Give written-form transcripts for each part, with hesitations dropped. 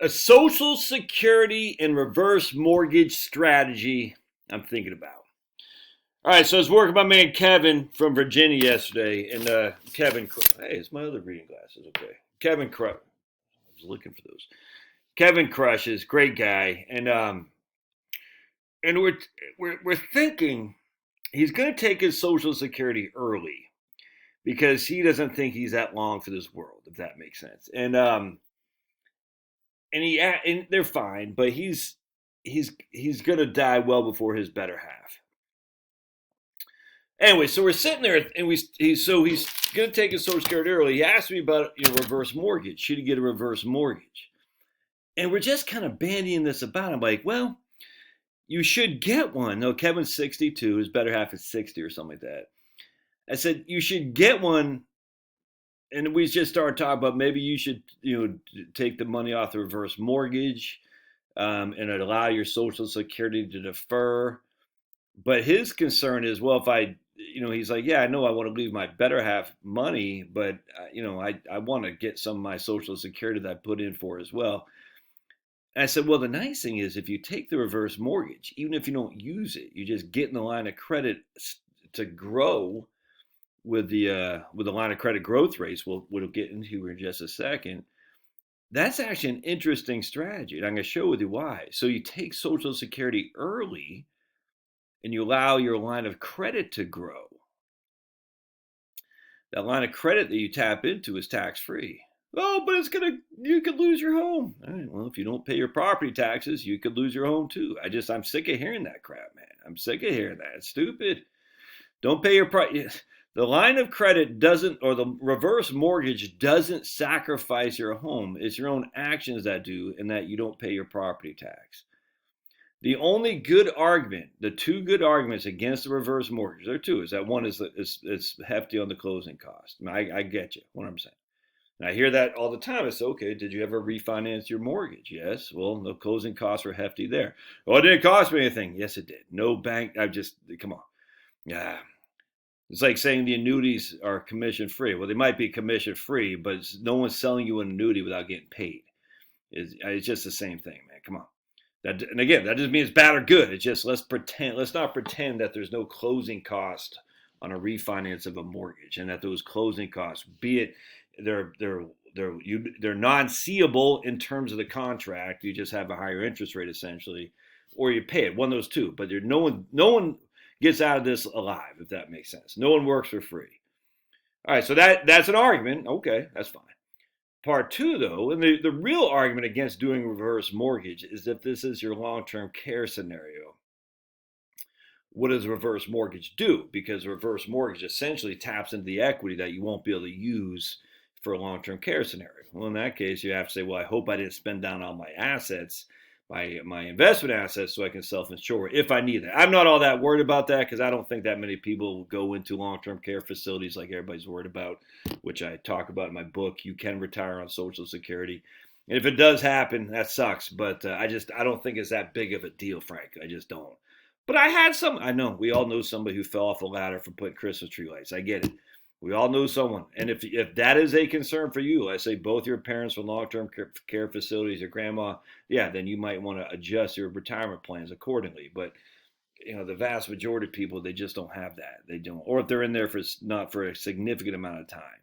A Social Security and reverse mortgage strategy I'm thinking about. All right, so I was working with my man Kevin from Virginia yesterday, and Kevin, hey, it's my other reading glasses. Okay, Kevin Crush. I was looking for those. Kevin Crushes, great guy, and we're thinking he's going to take his Social Security early because he doesn't think he's that long for this world, if that makes sense. And they're fine, but he's gonna die well before his better half. Anyway, so we're sitting there, and he's gonna take his Social Security early. He asked me about reverse mortgage. Should he get a reverse mortgage? And we're just kind of bandying this about. I'm like, well, you should get one. No, Kevin's 62. His better half is 60 or something like that. I said you should get one, and we just started talking about maybe you should take the money off the reverse mortgage, and allow your Social Security to defer. But his concern is, well, if he's like, yeah, I know I want to leave my better half money, but I want to get some of my Social Security that I put in for as well. And I said, well, the nice thing is if you take the reverse mortgage, even if you don't use it, you just get in the line of credit to grow with the line of credit growth rates. We'll get into in just a second. That's actually an interesting strategy, and I'm going to show you why. So you take Social Security early, and you allow your line of credit to grow. That line of credit that you tap into is tax-free. Oh, but you could lose your home. All right, well, if you don't pay your property taxes, you could lose your home too. I'm sick of hearing that crap, man. I'm sick of hearing that. It's stupid. Don't pay your the line of credit doesn't, or the reverse mortgage doesn't sacrifice your home. It's your own actions that do, and that you don't pay your property tax. The only good argument, the two good arguments against the reverse mortgage, there are two, is that one is it's hefty on the closing cost. I get you, what I'm saying. And I hear that all the time. It's okay, did you ever refinance your mortgage? Yes. Well, the closing costs were hefty there. Well, it didn't cost me anything. Yes, it did. No bank, come on. Yeah. It's like saying the annuities are commission free. Well, they might be commission free, but no one's selling you an annuity without getting paid. It's just the same thing, man. Come on. And again, that doesn't mean it's bad or good. It's just let's not pretend that there's no closing cost on a refinance of a mortgage, and that those closing costs, be it they're non-seeable in terms of the contract, you just have a higher interest rate essentially, or you pay it. One of those two. But no one gets out of this alive, if that makes sense. No one works for free. All right, so that's an argument. Okay, that's fine. Part two, though, and the real argument against doing reverse mortgage is if this is your long-term care scenario. What does reverse mortgage do? Because reverse mortgage essentially taps into the equity that you won't be able to use for a long-term care scenario. Well, in that case, you have to say, well, I hope I didn't spend down all my assets, my investment assets, so I can self-insure if I need that. I'm not all that worried about that because I don't think that many people will go into long-term care facilities like everybody's worried about, which I talk about in my book. You can retire on Social Security. And if it does happen, that sucks. But I don't think it's that big of a deal, frankly. I just don't. But I know, we all know somebody who fell off a ladder for putting Christmas tree lights. I get it. We all know someone. And if that is a concern for you, I say both your parents from long-term care facilities, your grandma, yeah, then you might want to adjust your retirement plans accordingly. But, the vast majority of people, they just don't have that. They don't. Or if they're in there not for a significant amount of time.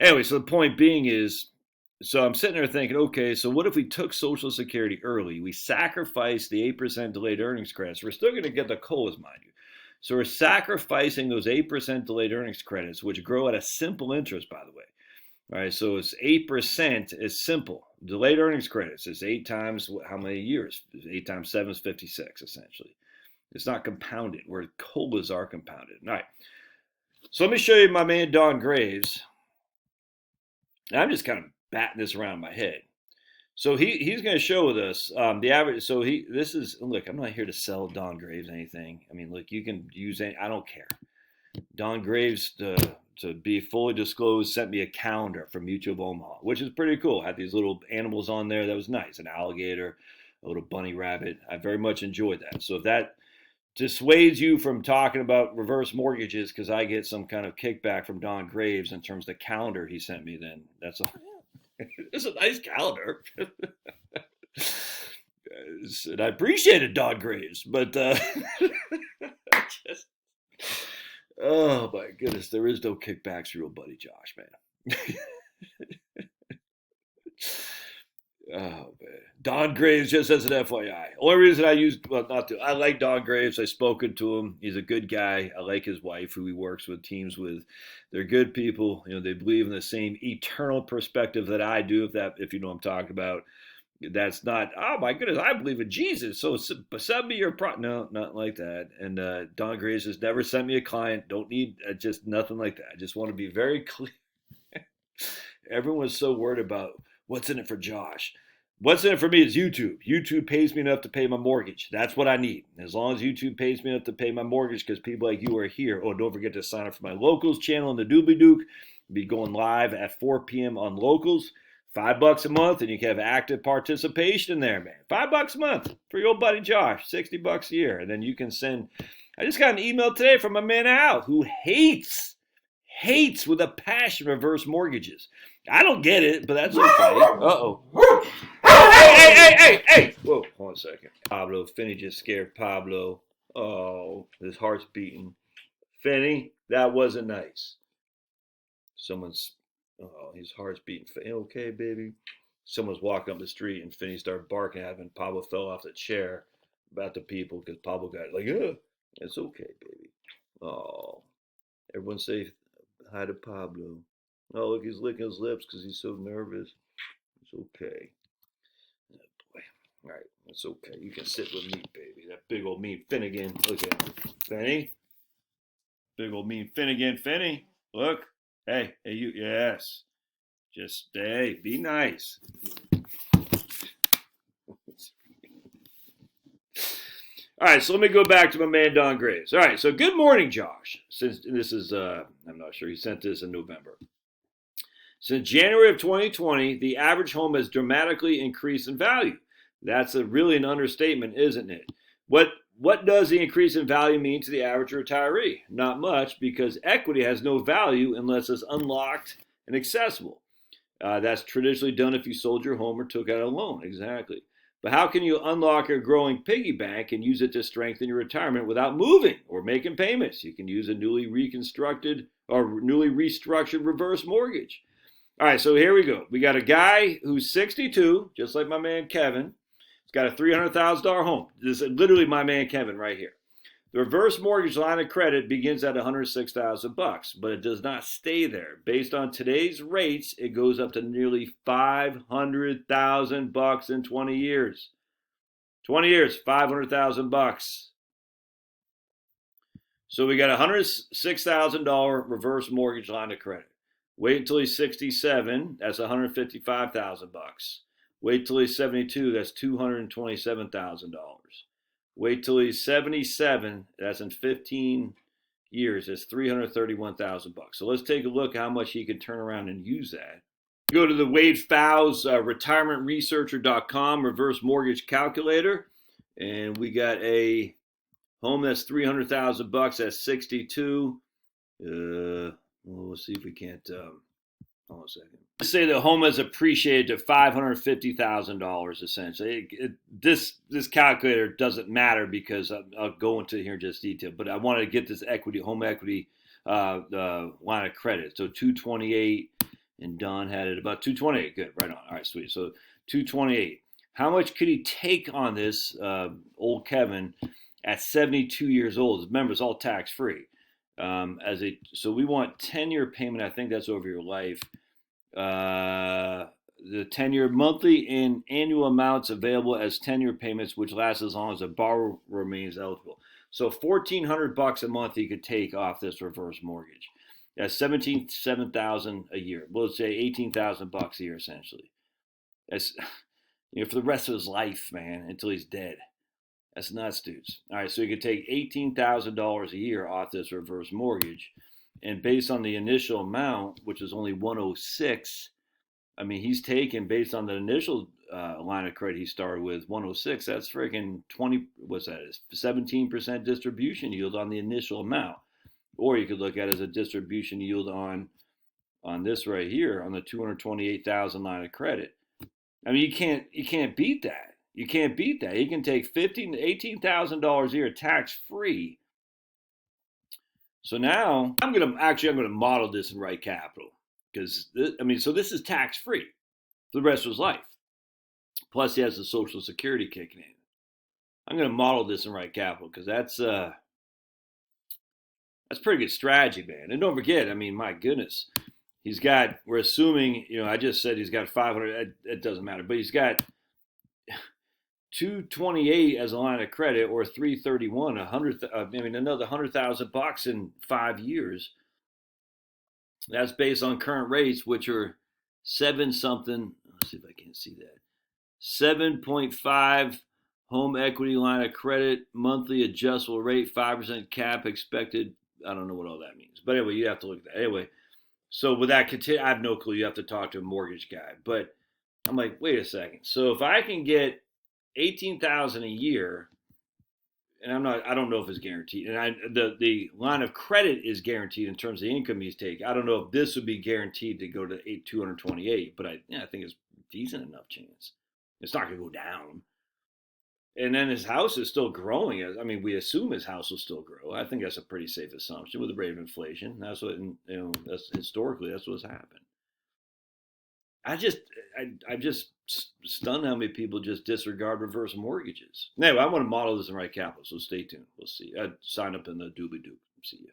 Anyway, so the point being is, so I'm sitting there thinking, okay, so what if we took Social Security early? We sacrificed the 8% delayed earnings credits. We're still going to get the COLAs, mind you. So we're sacrificing those 8% delayed earnings credits, which grow at a simple interest, by the way. All right, so it's 8% is simple. Delayed earnings credits is 8 times how many years? 8 times 7 is 56, essentially. It's not compounded, where COLAs are compounded. All right, so let me show you my man Don Graves. And I'm just kind of batting this around my head. So he's going to show with us the average. So look, I'm not here to sell Don Graves anything. I mean, look, you can use any. I don't care. Don Graves, to be fully disclosed, sent me a calendar from Mutual of Omaha, which is pretty cool. Had these little animals on there. That was nice. An alligator, a little bunny rabbit. I very much enjoyed that. So if that dissuades you from talking about reverse mortgages because I get some kind of kickback from Don Graves in terms of the calendar he sent me, then that's a it's a nice calendar. And I appreciated Don Graves, but just, oh my goodness, there is no kickbacks for your buddy Josh, man. Oh man, Don Graves, just as an FYI. Only reason I used, well, not to, I like Don Graves. I've spoken to him. He's a good guy. I like his wife, who he works with teams with. They're good people. You know, they believe in the same eternal perspective that I do. If you know what I'm talking about. That's not, oh my goodness, I believe in Jesus, so send me your no, not like that. And Don Graves has never sent me a client. Don't need, just nothing like that. I just want to be very clear. Everyone's so worried about what's in it for Josh. What's in it for me is YouTube. YouTube pays me enough to pay my mortgage. That's what I need. As long as YouTube pays me enough to pay my mortgage, because people like you are here. Oh, don't forget to sign up for my Locals channel in the Doobly Duke. Be going live at 4 p.m. on Locals. $5 a month, and you can have active participation in there, man. $5 a month for your old buddy Josh. $60 a year, and then you can send. I just got an email today from my man Al, who hates with a passion reverse mortgages. I don't get it, but that's okay. Uh-oh. Hey. Whoa, hold on a second. Pablo, Finney just scared Pablo. Oh, his heart's beating. Finney, that wasn't nice. Oh, his heart's beating. Okay, baby. Someone's walking up the street and Finney started barking at him, and Pablo fell off the chair about the people because Pablo got like, it's okay, baby. Oh, everyone say hi to Pablo. Oh, look, he's licking his lips because he's so nervous. It's okay. Oh, boy. All right, it's okay. You can sit with me, baby. That big old mean Finnegan. Look at him. Finney. Big old mean Finnegan. Finney. Look. Hey, you. Yes. Just stay. Be nice. All right, so let me go back to my man Don Graves. All right, so good morning, Josh. Since this is, I'm not sure, he sent this in November. Since January of 2020, the average home has dramatically increased in value. That's really an understatement, isn't it? What does the increase in value mean to the average retiree? Not much, because equity has no value unless it's unlocked and accessible. That's traditionally done if you sold your home or took out a loan. Exactly. But how can you unlock a growing piggy bank and use it to strengthen your retirement without moving or making payments? You can use a newly reconstructed or newly restructured reverse mortgage. All right, so here we go. We got a guy who's 62, just like my man Kevin. He's got a $300,000 home. This is literally my man Kevin right here. The reverse mortgage line of credit begins at $106,000, but it does not stay there. Based on today's rates, it goes up to nearly $500,000 in 20 years. 20 years, $500,000. So we got a $106,000 reverse mortgage line of credit. Wait until he's 67, that's $155,000. Wait till he's 72, that's $227,000. Wait till he's 77, that's in 15 years, that's $331,000. So let's take a look how much he can turn around and use that. Go to the Wade Fowles retirementresearcher.com reverse mortgage calculator, and we got a home that's $300,000 at 62. We'll see if we can't. Hold on a second. Let's say the home has appreciated to $550,000 essentially. This calculator doesn't matter because I'll go into here in just detail, but I wanted to get this home equity line of credit. So 228, and Don had it about 228. Good, right on. All right, sweet. So 228. How much could he take on this old Kevin at 72 years old? Remember, it's all tax free. So we want 10-year payment. I think that's over your life. The 10-year monthly and annual amounts available as 10-year payments, which last as long as the borrower remains eligible. So $1,400 a month he could take off this reverse mortgage. That's $7,000 a year. Well, let's say $18,000 a year essentially. That's for the rest of his life, man, until he's dead. That's nuts, dudes. All right, so you could take $18,000 a year off this reverse mortgage, and based on the initial amount, which is only 106, I mean, he's taken based on the initial line of credit he started with 106. That's freaking 20. What's that? 17% distribution yield on the initial amount, or you could look at it as a distribution yield on this right here on the 228,000 line of credit. I mean, you can't beat that. You can't beat that. He can take $15,000 to $18,000 a year tax free. So now I'm gonna model this in Right Capital because so this is tax free for the rest of his life. Plus, he has the Social Security kicking in. I'm gonna model this in Right Capital because that's pretty good strategy, man. And don't forget, my goodness, we're assuming, I just said he's got 500. It doesn't matter, but he's got 228 as a line of credit, or 331, another $100,000 in 5 years. That's based on current rates, which are 7 something. Let's see if I can see that. 7.5 home equity line of credit, monthly adjustable rate, 5% cap expected. I don't know what all that means, but anyway, you have to look at that. Anyway, so with that, I have no clue. You have to talk to a mortgage guy. But I'm like, wait a second. So if I can get 18,000 a year, and I don't know if it's guaranteed, and the line of credit is guaranteed in terms of the income he's taking. I don't know if this would be guaranteed to go to 228, but I think it's decent enough chance. It's not going to go down. And then his house is still growing. We assume his house will still grow. I think that's a pretty safe assumption with the rate of inflation. That's what, that's historically, that's what's happened. I'm just stunned how many people just disregard reverse mortgages. Anyway, I want to model this in Right Capital, so stay tuned. We'll see. Sign up in the doobly-doo. See you.